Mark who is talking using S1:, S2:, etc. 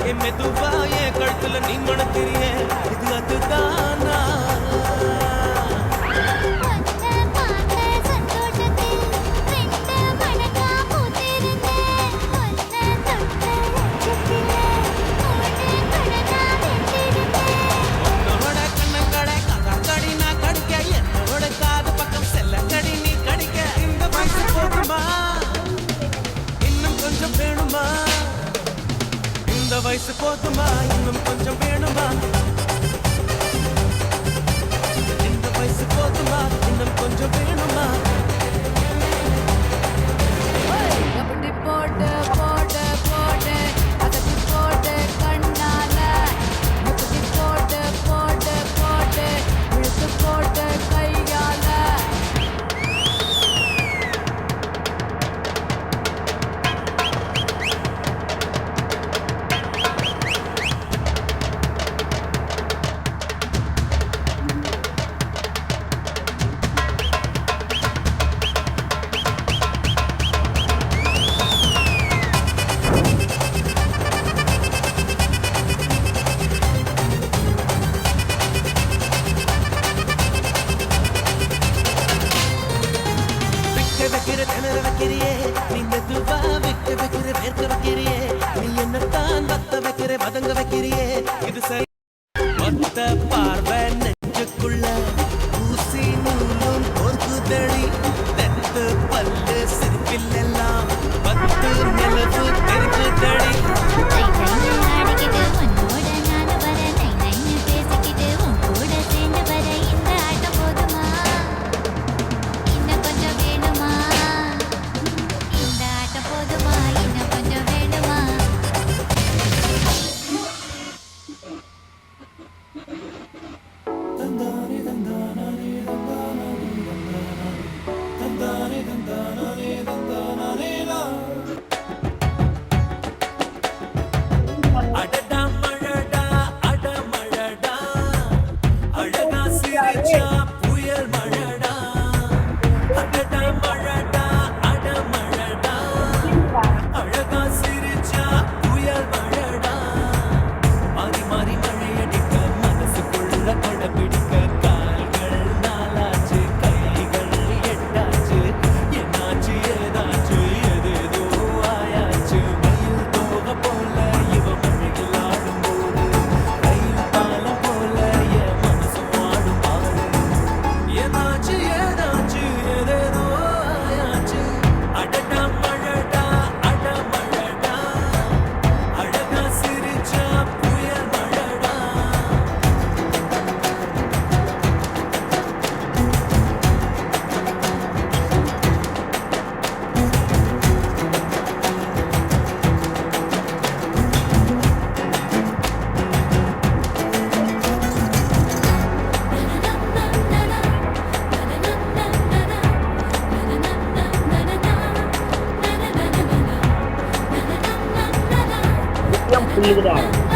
S1: என் மெதுவா என் கழுத்துல நீ மணக்கிறிய இது அதுதானா வயசு போதுமா இன்னும் கொஞ்சம் வேணுமா இந்த வயசு போதுமா இன்னும் கொஞ்சம் வேணுமா
S2: அப்படி போட்டு போட்டு போட்டு அதப்படி போட்டு கண்ணால அப்படி போட்டு போட்டு போட்டு இழுத்து போட்டு கையால
S1: வைக்கிற திணற வைக்கிறியே நீ மெதுவா விட்டு வைக்கிற வேர்க்க வைக்கிறியே நீ என்னத்தான் வத்த வைக்கிற வதங்க வைக்கிறியே இது சரி மொத்த பார்வை நெஞ்சுக்குள்ள ஊசி நூலும் பொறுக்குதடி தெத்து பல்லு சிரிப்பில் எல்லாம் பத்து நிலவு தெரிக்குதடி
S3: yang beli